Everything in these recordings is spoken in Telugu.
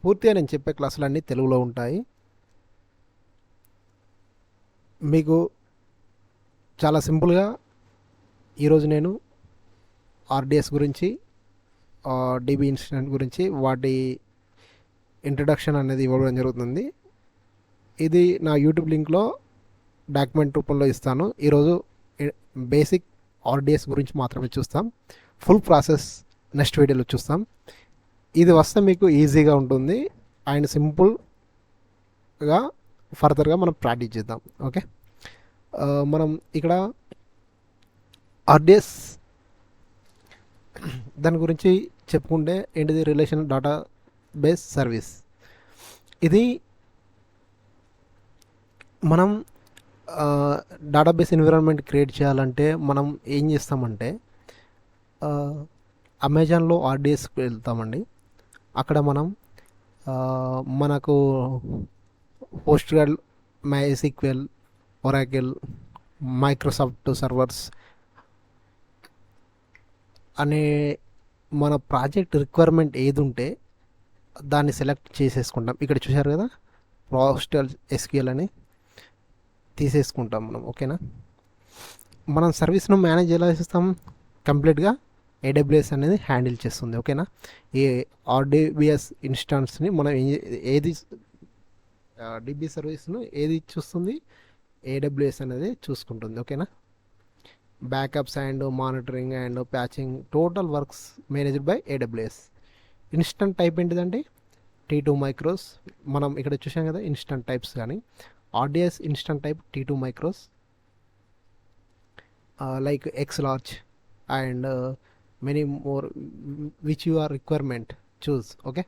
పూర్తిగా నేను చెప్పే క్లాసులన్నీ తెలుగులో ఉంటాయి. మీకు చాలా సింపుల్గా ఈరోజు నేను ఆర్డిఎస్ గురించి, డిబి ఇన్సిడెంట్ గురించి వాటి ఇంట్రడక్షన్ అనేది ఇవ్వడం జరుగుతుంది. ఇది నా యూట్యూబ్ లింక్లో డాక్యుమెంట్ రూపంలో ఇస్తాను. ఈరోజు బేసిక్ ఆర్డిఎస్ గురించి మాత్రమే చూస్తాం. ఫుల్ ప్రాసెస్ నెక్స్ట్ వీడియోలో చూస్తాం. ఇది వస్తే మీకు ఈజీగా ఉంటుంది అండ్ సింపుల్గా ఫర్దర్గా మనం ప్రాక్టీస్ చేద్దాం. ఓకే, మనం ఇక్కడ ఆర్డిఎస్ దాని గురించి చెప్పుకుంటే ఏంటిది, రిలేషన్ డేటా బేస్ సర్వీస్. ఇది మనం డేటాబేస్ ఎన్విరాన్మెంట్ క్రియేట్ చేయాలంటే మనం ఏం చేస్తామంటే అమెజాన్లో ఆర్డిఎస్కి వెళ్తామండి. అక్కడ మనం మనకు పోస్ట్గ్రెల్, MySQL, ఒరాకిల్, మైక్రోసాఫ్ట్ సర్వర్స్ అనే మన ప్రాజెక్ట్ రిక్వైర్మెంట్ ఏది ఉంటే దాన్ని సెలెక్ట్ చేసేసుకుంటాం. ఇక్కడ చూశారు కదా, పోస్టల్ SQL అని తీసేసుకుంటాం మనం. ఓకేనా, మనం సర్వీస్ను మేనేజ్ ఎలా చేస్తాం, కంప్లీట్గా AWS అనేది హ్యాండిల్ చేస్తుంది. ఓకేనా, ఈ RDBS ఇన్స్టాన్స్ని మనం ఏది డిబి సర్వీస్ను ఏది చూస్తుంది, AWS అనేది చూసుకుంటుంది. ఓకేనా, backups and monitoring and patching, total works managed by AWS. Instant type ఏంటిదంటే T2 మైక్రోస్. మనం ఇక్కడ చూసాం కదా ఇన్స్టంట్ టైప్స్, కానీ RDS instant type T2 micros, like X large and many more which you are requirement choose. Okay,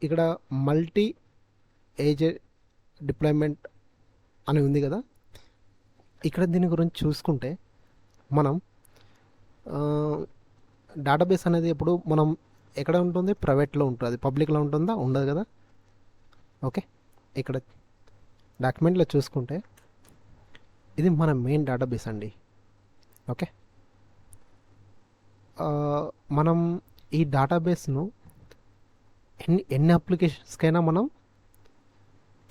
ఇక్కడ మల్టీ ఏజెంట్ డిప్లాయ్మెంట్ అని ఉంది కదా. ఇక్కడ దీని గురించి చూసుకుంటే మనం డేటాబేస్ అనేది ఎప్పుడు మనం ఎక్కడ ఉంటుంది, ప్రైవేట్లో ఉంటుంది, పబ్లిక్లో ఉంటుందా, ఉండదు కదా. ఓకే, ఇక్కడ డాక్యుమెంట్లో చూసుకుంటే ఇది మన మెయిన్ డేటాబేస్ అండి. ఓకే, మనం ఈ డేటాబేస్ను ఎన్ని అప్లికేషన్స్కైనా మనం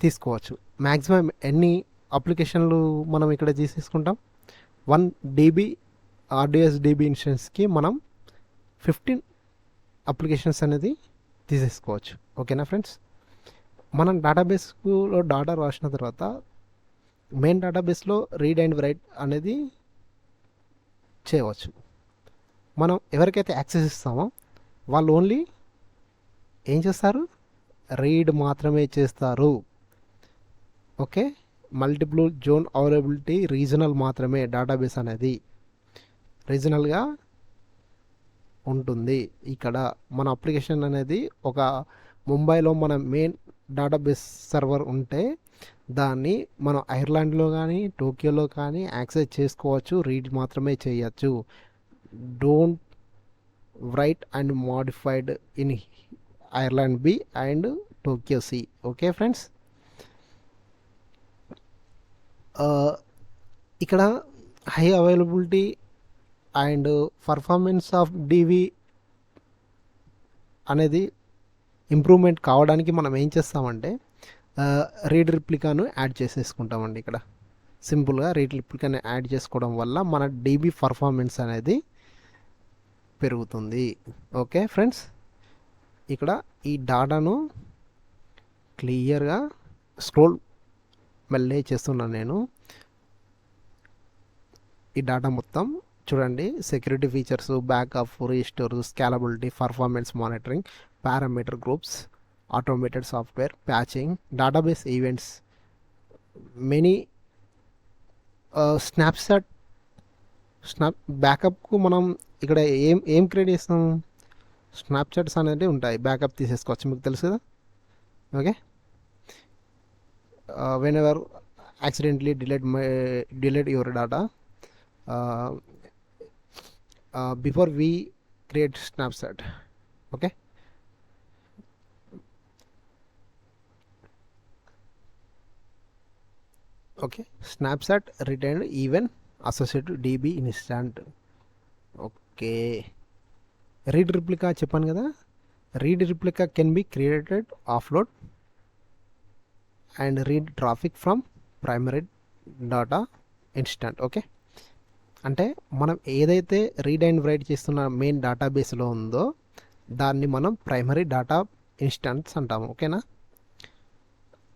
తీసుకోవచ్చు. మ్యాక్సిమం ఎన్ని అప్లికేషన్లు మనం ఇక్కడ తీసేసుకుంటాం, 1 DB ఆర్డిఎస్ DB ఇన్స్టెన్స్కి మనం 15 అప్లికేషన్స్ అనేది తీసేసుకోవచ్చు. ఓకేనా ఫ్రెండ్స్, మనం డేటాబేస్లో డాటా రాసిన తర్వాత మెయిన్ డేటాబేస్లో రీడ్ అండ్ రైట్ అనేది చేయవచ్చు. మనం ఎవరికైతే యాక్సెస్ ఇస్తామో వాళ్ళు ఓన్లీ ఏం చేస్తారు, రీడ్ మాత్రమే చేస్తారు. Okay, multiple zone availability regional మాత్రమే, డేటాబేస్ అనేది రీజనల్గా ఉంటుంది. ఇక్కడ మన అప్లికేషన్ అనేది ఒక ముంబైలో మన మెయిన్ డేటాబేస్ సర్వర్ ఉంటే దాన్ని మనం ఐర్లాండ్లో కానీ టోక్యోలో కానీ యాక్సెస్ చేసుకోవచ్చు, రీడ్ మాత్రమే చేయొచ్చు. Don't write and modified in Ireland B and Tokyo C. Okay friends, ఇక్కడ high availability and performance of DB అనేది ఇంప్రూవ్మెంట్ కావడానికి మనం ఏం చేస్తామంటే రీడ్ రిప్లికాను యాడ్ చేసేసుకుంటామండి. ఇక్కడ సింపుల్గా రీడ్ రిప్లికాను యాడ్ చేసుకోవడం వల్ల మన DB పర్ఫార్మెన్స్ అనేది పెరుగుతుంది. ఓకే ఫ్రెండ్స్, ఇక్కడ ఈ డాటాను క్లియర్గా స్క్రోల్ మెల్లే చేస్తున్నాను నేను. ఈ డాటా మొత్తం చూడండి, security features, backup, restore, scalability, performance monitoring, parameter groups, automated software, patching, database events, many snapshot. బ్యాకప్కు మనం ఇక్కడ ఏం క్రియేట్ చేస్తాం, స్నాప్చాట్స్ అనేది ఉంటాయి, బ్యాకప్ తీసేసుకోవచ్చు, మీకు తెలుసు కదా. Okay, when ever accidentally delete your data before we create snapshot. Okay, okay, snapshot retained even associated DB instant. Okay, read replica చెప్పాను కదా, read replica can be created, offload and read traffic from primary data instant. Okay, అంటే మనం ఏదైతే రీడ్ అండ్ రైట్ చేస్తున్న మెయిన్ డేటాబేస్లో ఉందో దాన్ని మనం ప్రైమరీ డేటా ఇన్స్టాన్స్ అంటాము. ఓకేనా,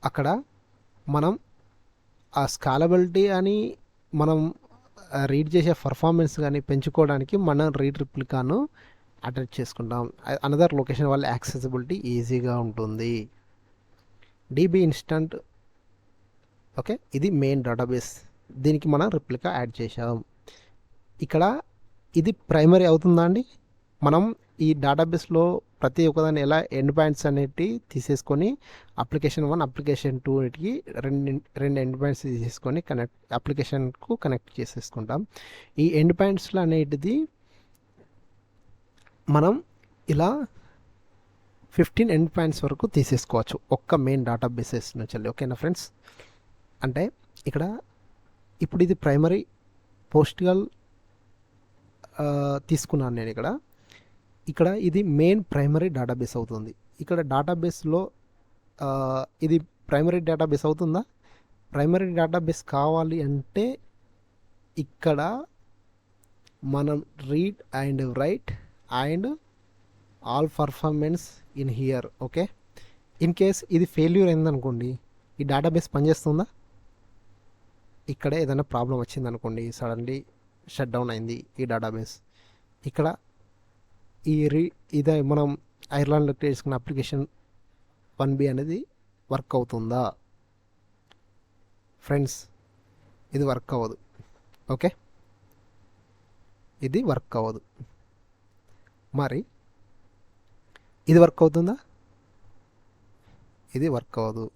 అక్కడ మనం ఆ స్కాలబిలిటీ అని మనం రీడ్ చేసే పర్ఫార్మెన్స్ కానీ పెంచుకోవడానికి మనం రీడ్ రిప్లికాను అటాచ్ చేసుకుంటాం. అనదర్ లొకేషన్ వల్ల యాక్సెసిబిలిటీ ఈజీగా ఉంటుంది. డీబీ ఇన్స్టంట్, ఓకే, ఇది మెయిన్ డేటాబేస్, దీనికి మనం రిప్లికా యాడ్ చేసాం. ఇక్కడ ఇది ప్రైమరీ అవుతుందా అండి? మనం ఈ డేటాబేస్లో ప్రతి ఒక్కదాన్ని ఎలా ఎండ్ పాయింట్స్ అనేటివి తీసేసుకొని అప్లికేషన్ 1 అప్లికేషన్ 2కి రెండు ఎండ్ పాయింట్స్ తీసేసుకొని అప్లికేషన్కు కనెక్ట్ చేసేసుకుంటాం. ఈ ఎండ్ పాయింట్స్లో అనేటిది మనం ఇలా 15 ఎండ్ పాయింట్స్ వరకు తీసేసుకోవచ్చు ఒక్క మెయిన్ డేటాబేసెస్ నుంచి. ఓకేనా ఫ్రెండ్స్, అంటే ఇక్కడ ఇప్పుడు ఇది ప్రైమరీ పోస్ట్గల్ తీసుకున్నాను నేను. ఇక్కడ ఇది మెయిన్ ప్రైమరీ డేటాబేస్ అవుతుంది. ఇక్కడ డేటాబేస్లో ఇది ప్రైమరీ డేటాబేస్ అవుతుందా? ప్రైమరీ డేటాబేస్ కావాలి అంటే ఇక్కడ మనం read and right and all performance in here. Okay, in case ఇది ఫెయిల్యూర్ అయిందనుకోండి, ఈ డేటాబేస్ పనిచేస్తుందా? ఇక్కడ ఏదైనా ప్రాబ్లం వచ్చిందనుకోండి, సడన్లీ షట్ డౌన్ అయింది ఈ డేటాబేస్, ఇక్కడ ఇదే మనం ఐర్లాండ్లో చేసుకున్న అప్లికేషన్ 1B అనేది వర్క్ అవుతుందా? ఫ్రెండ్స్, ఇది వర్క్ అవ్వదు. ఓకే, ఇది వర్క్ అవ్వదు. మరి ఇది వర్క్ అవుతుందా? ఇది వర్క్ అవ్వదు.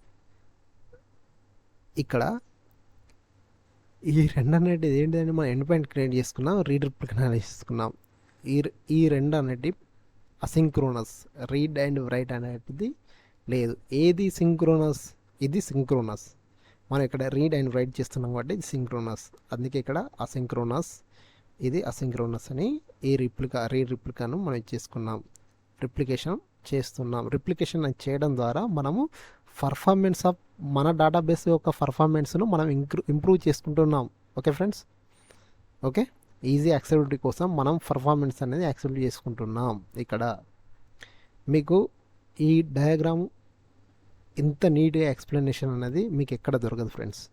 ఇక్కడ ఈ రెండు అనేది ఏంటిదంటే మనం ఎండ్ పాయింట్ క్రియేట్ చేసుకున్నాం, రీడ్ రిప్లికా చేసుకున్నాం. ఈ రెండు అనేది అసింక్రోనస్, రీడ్ అండ్ రైట్ అనేది లేదు. ఏది సింక్రోనస్? ఇది సింక్రోనస్. మనం ఇక్కడ రీడ్ అండ్ రైట్ చేస్తున్నాం కాబట్టి ఇది సింక్రోనస్, అందుకే ఇక్కడ అసింక్రోనస్, ఇది అసింక్రోనస్ అని ఈ రీడ్ రిప్లికాను మనం చేసుకున్నాం, రిప్లికేషన్ చేస్తున్నాం. రిప్లికేషన్ చేయడం ద్వారా మనము పర్ఫార్మెన్స్ ఆఫ్ మన డేటాబేస్ యొక్క పర్ఫార్మెన్స్ను మనం ఇంప్రూవ్ చేసుకుంటున్నాం. Okay friends, okay, easy accessibility కోసం మనం పర్ఫార్మెన్స్ అనేది యాక్సెప్ట్ చేసుకుంటున్నాం. ఇక్కడ మీకు ఈ డయాగ్రామ్ ఇంత నీట్గా ఎక్స్ప్లెనేషన్ అనేది మీకు ఎక్కడ దొరకదు ఫ్రెండ్స్.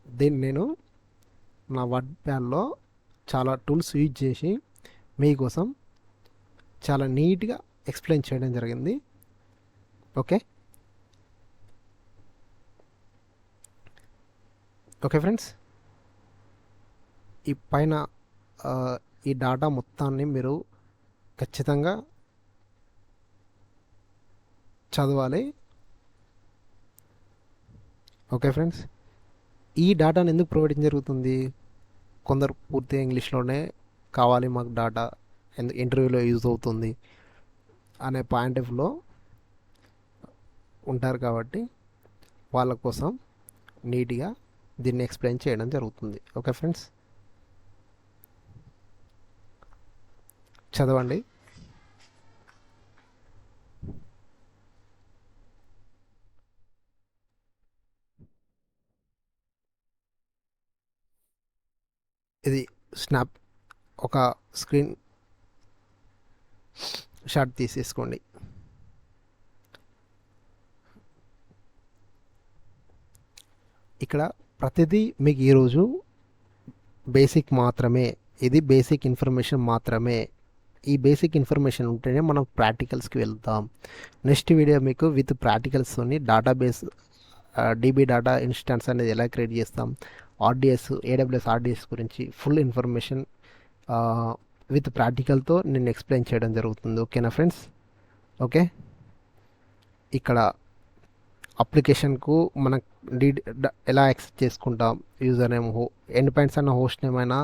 దీన్ని నేను నా వర్డ్ ప్యాడ్లో చాలా టూల్స్ యూజ్ చేసి మీకోసం చాలా నీట్గా ఎక్స్ప్లెయిన్ చేయడం జరిగింది. ఓకే, ఓకే ఫ్రెండ్స్, ఈ పైన ఈ డాటా మొత్తాన్ని మీరు ఖచ్చితంగా చదవాలి. ఓకే ఫ్రెండ్స్, ఈ డాటాను ఎందుకు ప్రొవైడ్ జరుగుతుంది? కొందరు పూర్తిగా ఇంగ్లీష్లోనే కావాలి మాకు డాటా, ఇంటర్వ్యూలో యూజ్ అవుతుంది అనే పాయింట్ ఆఫ్ వ్యూలో ఉంటారు కాబట్టి వాళ్ళ కోసం నీట్గా దీన్ని ఎక్స్ప్లెయిన్ చేయడం జరుగుతుంది. ఓకే ఫ్రెండ్స్, చదవండి. ఇది స్నాప్ ఒక స్క్రీన్ షాట్ తీసేసుకోండి. ఇక్కడ ప్రతిదీ మీకు ఈరోజు బేసిక్ మాత్రమే, ఇది బేసిక్ ఇన్ఫర్మేషన్ మాత్రమే. ఈ బేసిక్ ఇన్ఫర్మేషన్ ఉంటేనే మనం ప్రాక్టికల్స్కి వెళ్తాం. నెక్స్ట్ వీడియో మీకు విత్ ప్రాక్టికల్స్తోని డేటాబేస్ డీబీ డేటా ఇన్స్టాన్స్ అనేది ఎలా క్రియేట్ చేస్తాం, ఆర్డిఎస్ ఏడబ్ల్యూఎస్ ఆర్డిఎస్ గురించి ఫుల్ ఇన్ఫర్మేషన్ విత్ ప్రాక్టికల్తో నేను ఎక్స్ప్లెయిన్ చేయడం జరుగుతుంది. ఓకేనా ఫ్రెండ్స్? ఓకే, ఇక్కడ అప్లికేషన్కు మనం ఎలా యాక్సెస్ చేసుకుంటాం, యూజర్ నేమ్, ఎండ్ పాయింట్స్ అన్న హోస్ట్ నేమ్ అయినా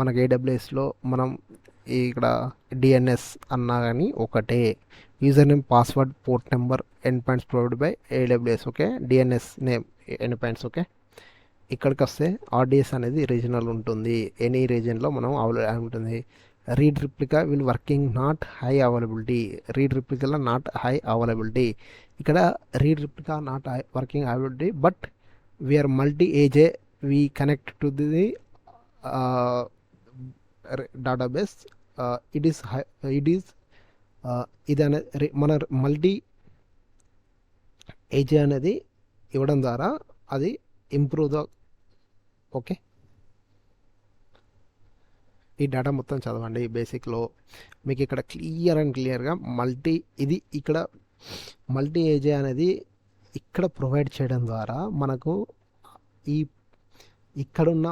మనకు ఏడబ్ల్యూఎస్లో మనం ఇక్కడ డిఎన్ఎస్ అన్నా కానీ ఒకటే. User name, password, port number, end points provide by AWS. Okay, DNS name, end points. Okay, ఇక్కడికి వస్తే ఆర్డిఎస్ అనేది రీజనల్ ఉంటుంది, ఎనీ రీజన్లో మనం అవైలబుల్ ఉంటుంది. Read replica will working not high availability. Read రిప్లికాలో నాట్ హై అవైలబిలిటీ. ఇక్కడ read replica not high working availability, but we're multi AZ we connect to the database. It is ఇది అనేది మన మల్టీ ఏజే అనేది ఇవ్వడం ద్వారా అది ఇంప్రూవ్ ద. ఓకే, ఈ డేటా మొత్తం చదవండి. బేసిక్లో మీకు ఇక్కడ క్లియర్గా ఇక్కడ మల్టీ ఏజే అనేది ఇక్కడ ప్రొవైడ్ చేయడం ద్వారా మనకు ఈ ఇక్కడున్న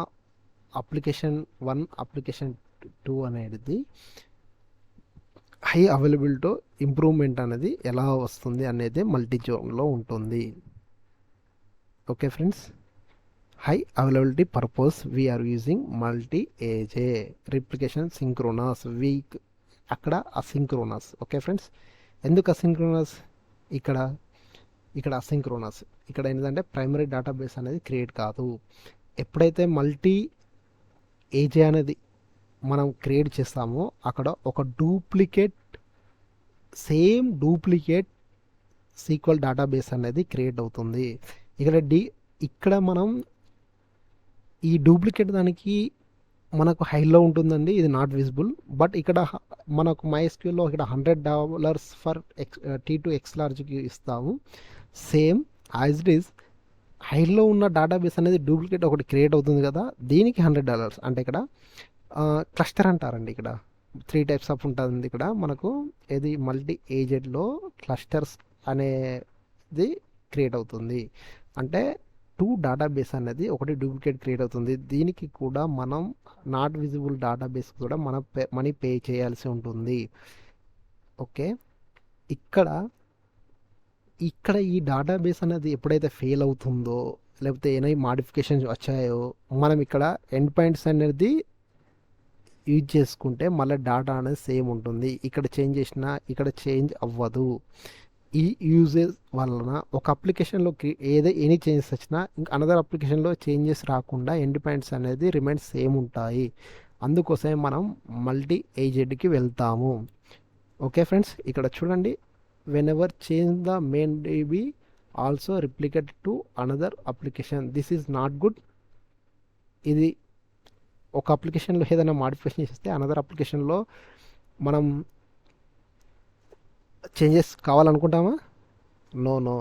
అప్లికేషన్ 1 అప్లికేషన్ 2 అనేది హై అవైలబిలిటీ ఇంప్రూవ్మెంట్ అనేది ఎలా వస్తుంది అనేది మల్టీ జోన్లో ఉంటుంది. Okay friends, high availability purpose we're using multi AZ. Replication synchronous, weak అక్కడ అసింక్రోనస్. ఓకే ఫ్రెండ్స్, ఎందుకు అసింక్రోనస్? ఇక్కడ అసింక్రోనస్. ఇక్కడ ఏంటంటే ప్రైమరీ డేటాబేస్ అనేది క్రియేట్ కాదు. ఎప్పుడైతే మల్టీ ఏజే అనేది మనం క్రియేట్ చేస్తామో అక్కడ ఒక సేమ్ డూప్లికేట్ సీక్వెల్ డేటాబేస్ అనేది క్రియేట్ అవుతుంది. ఇక్కడ మనం ఈ డూప్లికేట్ దానికి మనకు హైలో ఉంటుందండి, ఇది నాట్ విజిబుల్. బట్ ఇక్కడ మనకు MySQLలో ఇక్కడ $100 ఫర్ T2 XLargeకి ఇస్తాము. సేమ్ యాజ్ ఇట్ ఈస్ హైలో ఉన్న డేటాబేస్ అనేది డూప్లికేట్ ఒకటి క్రియేట్ అవుతుంది కదా, దీనికి $100. అంటే ఇక్కడ క్లస్టర్ అంటారండి. ఇక్కడ 3 టైప్స్ ఆఫ్ ఉంటుంది. ఇక్కడ మనకు ఏది మల్టీ ఏజెడ్లో క్లస్టర్స్ అనేది క్రియేట్ అవుతుంది. అంటే 2 డేటాబేస్ అనేది ఒకటి డూప్లికేట్ క్రియేట్ అవుతుంది. దీనికి కూడా మనం నాట్ విజిబుల్ డేటాబేస్ కూడా మనం మనీ పే చేయాల్సి ఉంటుంది. ఓకే, ఇక్కడ ఈ డేటాబేస్ అనేది ఎప్పుడైతే ఫెయిల్ అవుతుందో లేకపోతే ఏమైనా మాడిఫికేషన్స్ వచ్చాయో మనం ఇక్కడ ఎండ్ పాయింట్స్ అనేది యూజ్ చేసుకుంటే మళ్ళీ డేటా అనేది సేమ్ ఉంటుంది. ఇక్కడ చేంజ్ చేసినా ఇక్కడ చేంజ్ అవ్వదు. ఈ యూజెస్ వలన ఒక అప్లికేషన్లోకి ఎనీ చేంజెస్ వచ్చినా ఇంకా అనదర్ అప్లికేషన్లో చేంజెస్ రాకుండా ఎండ్ పాయింట్స్ అనేది రిమైన్స్ సేమ్ ఉంటాయి. అందుకోసమే మనం మల్టీ ఏజెడ్కి వెళ్తాము. ఓకే ఫ్రెండ్స్, ఇక్కడ చూడండి, whenever change the main DB also replicate to another application, this is not good. ఇది ఒక అప్లికేషన్లో ఏదైనా మాడిఫికేషన్ చేస్తే అనదర్ అప్లికేషన్లో మనం చేంజెస్ కావాలనుకుంటామా? No.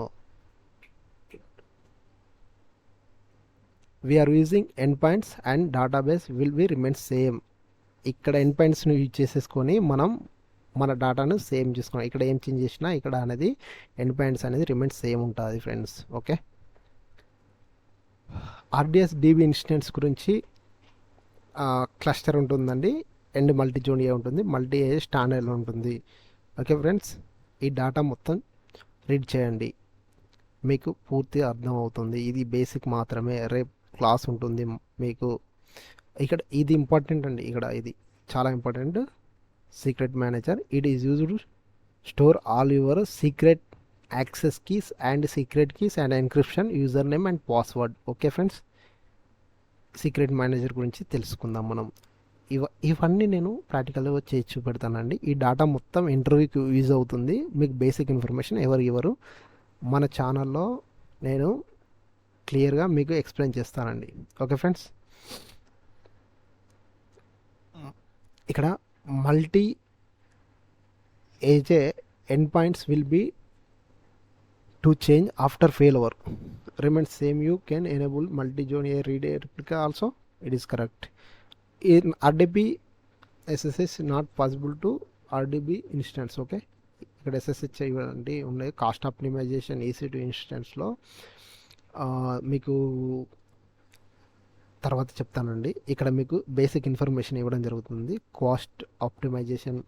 We're using end points and database will be remain same. ఇక్కడ ఎండ్ పాయింట్స్ని యూజ్ చేసేసుకొని మనం మన డేటాను సేమ్ చేసుకోవాలి. ఇక్కడ ఏం చేంజ్ చేసినా ఇక్కడ అనేది ఎండ్ పాయింట్స్ అనేది రిమైన్ సేమ్ ఉంటుంది friends. Okay, RDS DB instance గురించి క్లస్టర్ ఉంటుందండి, అండ్ మల్టీ జోన్ ఏ ఉంటుంది, మల్టీ ఏ స్టాండర్డ్ ఉంటుంది. ఓకే ఫ్రెండ్స్, ఈ డేటా మొత్తం రీడ్ చేయండి, మీకు పూర్తిగా అర్థమవుతుంది. ఇది బేసిక్ మాత్రమే, రేపు క్లాస్ ఉంటుంది మీకు. ఇక్కడ ఇది ఇంపార్టెంట్ అండి, ఇక్కడ ఇది చాలా important. Secret manager, it is used to store all your secret access keys and secret keys and encryption, user name and password. Okay friends, secret manager గురించి తెలుసుకుందాం మనం. ఇవన్నీ నేను ప్రాక్టికల్గా చేసి చూపెడతానండి. ఈ డేటా మొత్తం ఇంటర్వ్యూకి యూజ్ అవుతుంది. మీకు బేసిక్ ఇన్ఫర్మేషన్ ఎవరు మన ఛానల్లో నేను క్లియర్గా మీకు ఎక్స్ప్లెయిన్ చేస్తానండి. ఓకే ఫ్రెండ్స్, ఇక్కడ multi AZ end points will be to change after fail over remains same. You can enable multi-zone a read a replica also. It is correct. In RDB SSH not possible to RDB instance. Okay, ఇక్కడ SSH ఇవ్వండి ఉన్నాయి. కాస్ట్ ఆప్టిమైజేషన్ EC2 ఇన్స్టెన్స్లో మీకు తర్వాత చెప్తానండి. ఇక్కడ మీకు బేసిక్ ఇన్ఫర్మేషన్ ఇవ్వడం జరుగుతుంది. కాస్ట్ ఆప్టిమైజేషన్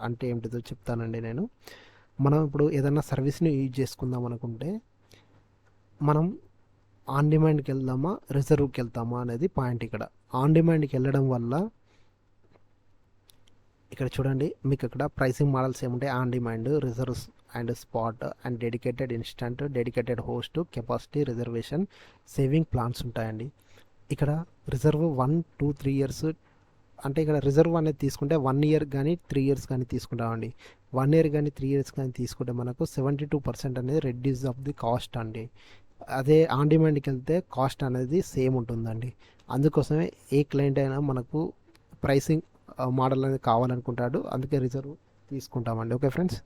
అంటే ఏమిటిదో చెప్తానండి నేను. మనం ఇప్పుడు ఏదైనా సర్వీస్ని యూజ్ చేసుకుందాం అనుకుంటే మనం ఆన్ డిమాండ్కి వెళ్దామా రిజర్వ్కి వెళ్తామా అనేది పాయింట్. ఇక్కడ ఆన్ డిమాండ్కి వెళ్ళడం వల్ల ఇక్కడ చూడండి, మీకు ఇక్కడ ప్రైసింగ్ మోడల్స్ ఏముంటాయి, on demand, reserves and spot and dedicated instant, dedicated host, capacity, reservation, saving plans ఉంటాయండి. ఇక్కడ రిజర్వ్ 1, 2, 3 ఇయర్స్ అంటే ఇక్కడ రిజర్వ్ అనేది తీసుకుంటే 1 ఇయర్ కానీ 3 ఇయర్స్ కానీ తీసుకుంటామండి. 1 ఇయర్ కానీ 3 ఇయర్స్ కానీ తీసుకుంటే మనకు 72% అనేది రెడ్యూస్ ఆఫ్ ది కాస్ట్ అండి. అదే ఆన్ డిమాండ్కి వెళ్తే కాస్ట్ అనేది సేమ్ ఉంటుందండి. అందుకోసమే ఏ క్లయింట్ అయినా మనకు ప్రైసింగ్ మోడల్ అనేది కావాలనుకుంటాడు, అందుకే రిజర్వ్ తీసుకుంటామండి. ఓకే ఫ్రెండ్స్,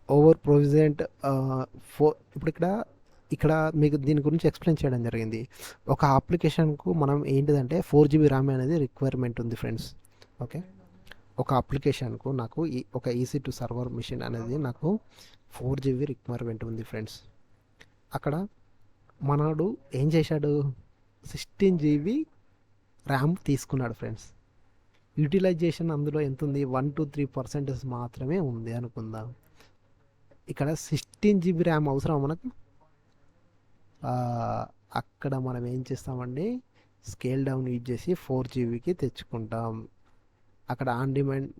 ఓవర్ ప్రొవిజెంట్ ఇప్పుడు ఇక్కడ మీకు దీని గురించి ఎక్స్ప్లెయిన్ చేయడం జరిగింది. ఒక అప్లికేషన్కు మనం ఏంటిదంటే 4 GB ర్యామ్ అనేది రిక్వైర్మెంట్ ఉంది ఫ్రెండ్స్. ఓకే, ఒక అప్లికేషన్కు నాకు ఒక EC2 సర్వర్ మిషన్ అనేది నాకు 4 GB రిక్వైర్మెంట్ ఉంది ఫ్రెండ్స్. అక్కడ మనడు ఏం చేశాడు, 16 GB ర్యామ్ తీసుకున్నాడు ఫ్రెండ్స్. యూటిలైజేషన్ అందులో ఎంత ఉంది, 1 to 3% మాత్రమే ఉంది అనుకుందాం. ఇక్కడ 16 GB ర్యామ్ అవసరం మనకు. అక్కడ మనం ఏం చేస్తామండి, స్కేల్ డౌన్ యూజ్ చేసి 4 GBకి తెచ్చుకుంటాం. అక్కడ ఆన్ డిమాండ్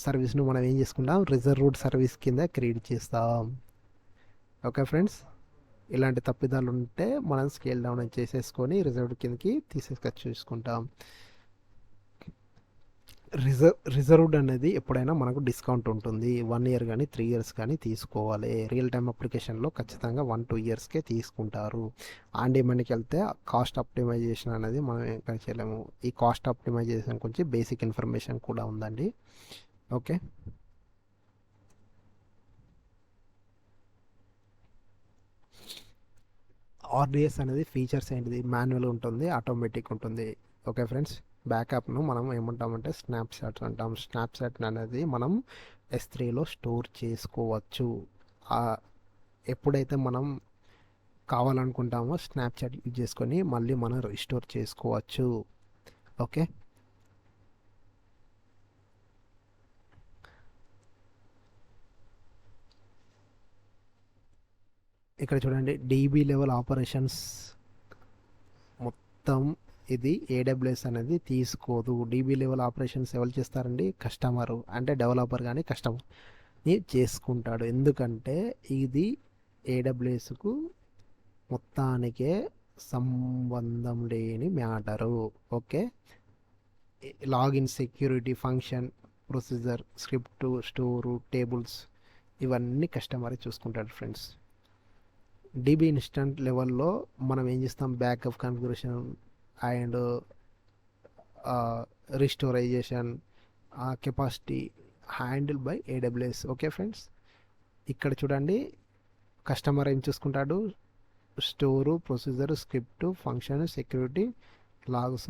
సర్వీస్ను మనం ఏం చేసుకుంటాం, రిజర్వ్డ్ సర్వీస్ కింద క్రియేట్ చేస్తాం. ఓకే ఫ్రెండ్స్, ఇలాంటి తప్పిదాలు ఉంటే మనం స్కేల్ డౌన్ చేసేసుకొని రిజర్వ్డ్ కిందకి చూసుకుంటాం. రిజర్వ్డ్ అనేది ఎప్పుడైనా మనకు డిస్కౌంట్ ఉంటుంది. 1 ఇయర్ కానీ 3 ఇయర్స్ కానీ తీసుకోవాలి. రియల్ టైమ్ అప్లికేషన్లో ఖచ్చితంగా 1-2 ఇయర్స్కే తీసుకుంటారు. ఆన్ డిమాండ్కి వెళ్తే కాస్ట్ ఆప్టిమైజేషన్ అనేది మనం ఇంకా చేయలేము. ఈ కాస్ట్ ఆప్టిమైజేషన్ గురించి బేసిక్ ఇన్ఫర్మేషన్ కూడా ఉందండి. ఓకే, ఆర్డిఎస్ అనేది ఫీచర్స్ ఏంటిది, మాన్యువల్ ఉంటుంది, ఆటోమేటిక్ ఉంటుంది. ఓకే ఫ్రెండ్స్, బ్యాకప్ను మనం ఏమంటామంటే స్నాప్షాట్ అంటాం. స్నాప్షాట్ అనేది మనం S3లో స్టోర్ చేసుకోవచ్చు. ఎప్పుడైతే మనం కావాలనుకుంటామో స్నాప్చాట్ యూజ్ చేసుకొని మళ్ళీ మనం రిస్టోర్ చేసుకోవచ్చు. ఓకే, ఇక్కడ చూడండి, డీబీ లెవెల్ ఆపరేషన్స్ మొత్తం ఇది AWS అనేది తీసుకోదు. డీబీ లెవెల్ ఆపరేషన్స్ ఎవరు చేస్తారండి, కస్టమరు అంటే డెవలపర్ కానీ కస్టమర్ని చేసుకుంటాడు. ఎందుకంటే ఇది AWSకు మొత్తానికే సంబంధం లేని matter. Okay, login, security, function, procedure, script, store, tables ఇవన్నీ కస్టమరే చూసుకుంటాడు ఫ్రెండ్స్. డీబీ ఇన్స్టెంట్ లెవెల్లో మనం ఏం చేస్తాం, backup configuration and restorization, capacity handle by AWS. Okay friends, ఇక్కడ చూడండి, కస్టమర్ ఏం చూసుకుంటాడు, store, procedure, script, function, security, logs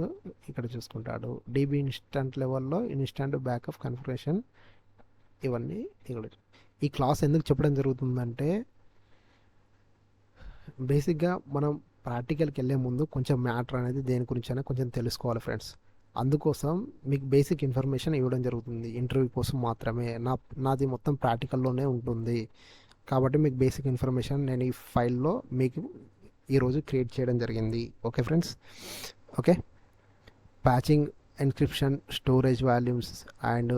ఇక్కడ చూసుకుంటాడు. డీబీ ఇన్స్టెంట్ లెవెల్లో ఇన్స్టెంట్ బ్యాకప్ కాన్ఫిగరేషన్ ఇవన్నీ ఇక్కడ. ఈ క్లాస్ ఎందుకు చెప్పడం జరుగుతుందంటే బేసిక్గా మనం ప్రాక్టికల్కి వెళ్ళే ముందు కొంచెం మ్యాటర్ అనేది దేని గురించి అయినా కొంచెం తెలుసుకోవాలి ఫ్రెండ్స్. అందుకోసం మీకు బేసిక్ ఇన్ఫర్మేషన్ ఇవ్వడం జరుగుతుంది. ఇంటర్వ్యూ కోసం మాత్రమే నాది మొత్తం ప్రాక్టికల్లోనే ఉంటుంది. కాబట్టి మీకు బేసిక్ ఇన్ఫర్మేషన్ నేను ఈ ఫైల్లో మీకు ఈరోజు క్రియేట్ చేయడం జరిగింది. Okay friends, okay, patching, encryption, storage volumes and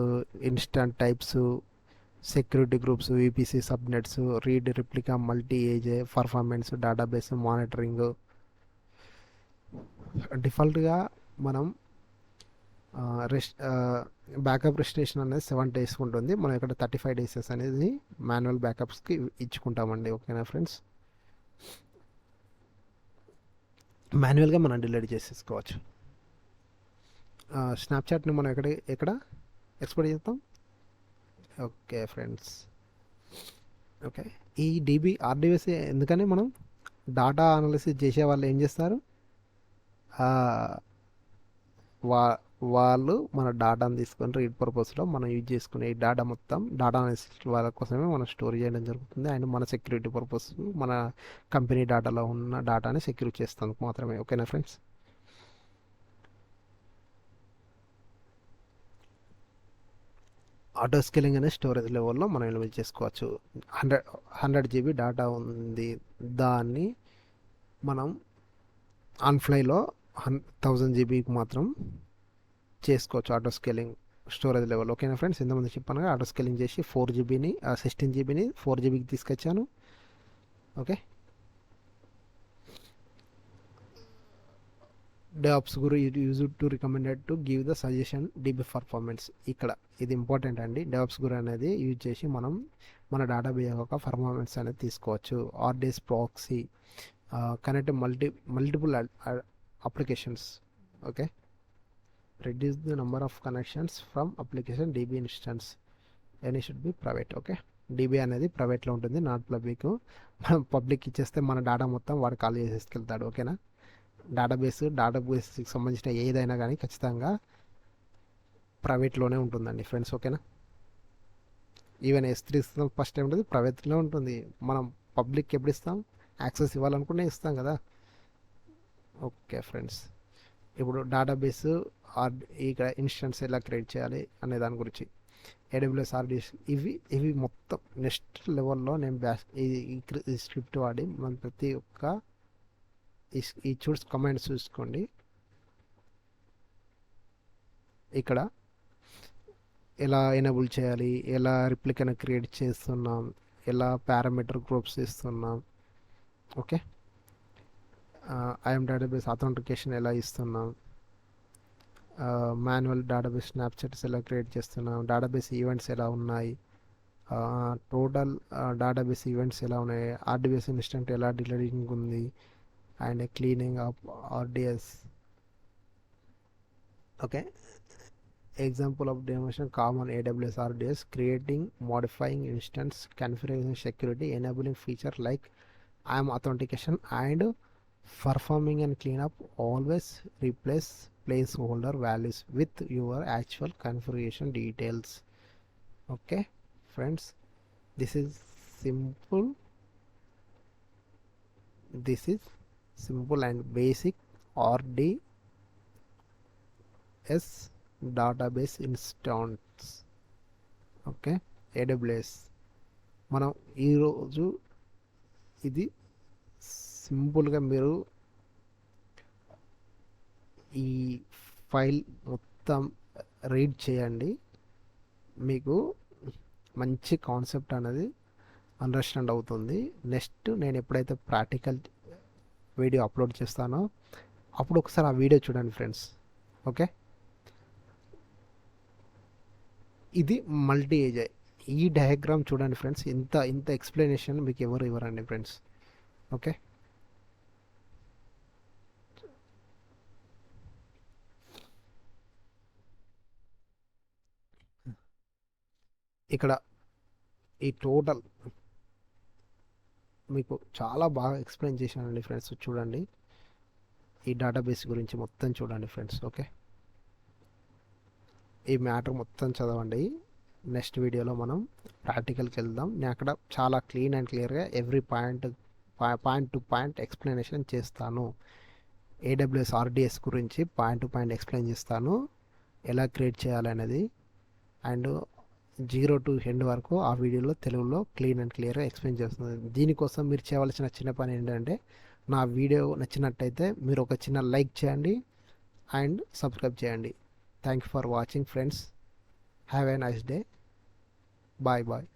instant types, security groups, VPC subnets, read, replica, multi age, performance, database monitoring. డిఫాల్ట్గా మనం బ్యాకప్ రెస్ట్రేషన్ అనేది 7 days ఉంటుంది. మనం ఇక్కడ 35 days అనేది మాన్యువల్ బ్యాకప్స్కి ఇచ్చుకుంటామండి. ఓకేనా ఫ్రెండ్స్, మాన్యువల్గా మనం డిలీట్ చేసేసుకోవచ్చు. స్నాప్చాట్ని మనం ఎక్కడ ఎక్స్పోర్ట్ చేస్తాం. ఓకే ఫ్రెండ్స్, ఓకే, ఈ RDBS ఎందుకని మనం డాటా అనాలిసిస్ చేసే వాళ్ళు ఏం చేస్తారు, వాళ్ళు మన డాటాను తీసుకొని రీడ్ పర్పస్లో మనం యూజ్ చేసుకునే ఈ డేటా మొత్తం డాటా అనాలిసిస్ వాళ్ళ కోసమే మనం స్టోర్ చేయడం జరుగుతుంది. అండ్ మన సెక్యూరిటీ పర్పస్ మన కంపెనీ డేటాలో ఉన్న డేటాని సెక్యూర్ చేస్తాం మాత్రమే. ఓకేనా ఫ్రెండ్స్, ఆటో స్కేలింగ్ అనే స్టోరేజ్ లెవెల్లో మనం ఎలిమినేట్ చేసుకోవచ్చు. 100 GB డేటా ఉంది, దాన్ని మనం ఆన్ఫ్లైలో 1000 GBకి మాత్రం చేసుకోవచ్చు ఆటో స్కేలింగ్ స్టోరేజ్ లెవెల్. ఓకేనా ఫ్రెండ్స్, ఇంతమంది చెప్పాను ఆటో స్కేలింగ్ చేసి 16 GBని 4 GBకి తీసుకొచ్చాను. Okay, DevOps Guru is used to recommended to give the suggestion DB performance. ఇక్కడ ఇది ఇంపార్టెంట్ అండి. DevOps Guru అనేది యూజ్ చేసి మనం మన డేటాబేస్ యొక్క పర్ఫార్మెన్స్ అనేది తీసుకోవచ్చు. RDS proxy connect multiple applications. Okay, reduce the number of connections from application DB instance and it should be private. Okay, DB అనేది ప్రైవేట్లో ఉంటుంది, నాట్ పబ్లిక్. మనం పబ్లిక్ ఇచ్చేస్తే మన డేటా మొత్తం వాడు కాల్ చేసేసుకెళ్తాడు. ఓకేనా, డేటాబేస్కి సంబంధించిన ఏదైనా కానీ ఖచ్చితంగా ప్రైవేట్లోనే ఉంటుందండి ఫ్రెండ్స్. ఓకేనా, ఈవెన్ S3 ఫస్ట్ టైం ఉంటుంది, ప్రైవేట్లో ఉంటుంది. మనం పబ్లిక్ ఎప్పుడు ఇస్తాం? యాక్సెస్ ఇవ్వాలనుకుంటే ఇస్తాం కదా. ఓకే ఫ్రెండ్స్, ఇప్పుడు డేటాబేస్ ఇక్కడ ఇన్స్టెన్స్ ఎలా క్రియేట్ చేయాలి అనే దాని గురించి AWS RDS ఇవి మొత్తం నెక్స్ట్ లెవెల్లో నేను ఈ స్క్రిప్ట్ వాడి మనం ప్రతి ఒక్క ఈ చూస్ కమాండ్స్ చూసుకోండి. ఇక్కడ ఎలా ఎనేబుల్ చేయాలి, ఎలా రిప్లికను క్రియేట్ చేస్తున్నాం, ఎలా పారామీటర్ గ్రూప్స్ ఇస్తున్నాం. ఓకే, ఐఎమ్ డేటాబేస్ అథెంటికేషన్ ఎలా ఇస్తున్నాం, మాన్యువల్ డేటాబేస్ స్నాప్చాట్స్ ఎలా క్రియేట్ చేస్తున్నాం, డేటాబేస్ ఈవెంట్స్ ఎలా ఉన్నాయి, టోటల్ డేటాబేస్ ఈవెంట్స్ ఎలా ఉన్నాయి, RDBS ఇన్స్టెంట్ ఎలా డిలీటింగ్ ఉంది, and cleaning up RDS. Okay, example of demonstration common AWS RDS creating, modifying instance configuration, security enabling feature like IAM authentication and performing and cleanup. Always replace placeholder values with your actual configuration details. Okay friends, this is simple and basic RDS database instance. Okay, AWS మనం ఈరోజు ఇది సింపుల్గా మీరు ఈ ఫైల్ మొత్తం రీడ్ చేయండి, మీకు మంచి కాన్సెప్ట్ అనేది అండర్స్టాండ్ అవుతుంది. నెక్స్ట్ నేను ఎప్పుడైతే ప్రాక్టికల్ వీడియో అప్లోడ్ చేస్తానో అప్పుడు ఒకసారి ఆ వీడియో చూడండి ఫ్రెండ్స్. ఓకే, ఇది మల్టీ ఏజ్. ఈ డయాగ్రామ్ చూడండి ఫ్రెండ్స్, ఇంత ఎక్స్ప్లెనేషన్ మీకు ఎవరు ఇవ్వరండి ఫ్రెండ్స్. ఓకే, ఇక్కడ ఈ టోటల్ మీకు చాలా బాగా ఎక్స్ప్లెయిన్ చేశానండి ఫ్రెండ్స్. చూడండి, ఈ డేటాబేస్ గురించి మొత్తం చూడండి ఫ్రెండ్స్. ఓకే, ఈ మ్యాటర్ మొత్తం చదవండి. నెక్స్ట్ వీడియోలో మనం ప్రాక్టికల్కి వెళ్దాం. నేను అక్కడ చాలా క్లీన్ అండ్ క్లియర్గా every point to point explanation చేస్తాను. AWS RDS గురించి పాయింట్ టు పాయింట్ ఎక్స్ప్లెయిన్ చేస్తాను, ఎలా క్రియేట్ చేయాలనేది. అండ్ 0 to end వరకు ఆ వీడియోలో తెలుగులో క్లీన్ అండ్ క్లియర్గా ఎక్స్ప్లెయిన్ చేస్తుంది. దీనికోసం మీరు చేయవలసిన చిన్న పని ఏంటంటే, నా వీడియో నచ్చినట్టయితే మీరు ఒక చిన్న లైక్ చేయండి అండ్ సబ్స్క్రైబ్ చేయండి. Thank you for watching friends. Have a nice day. Bye bye.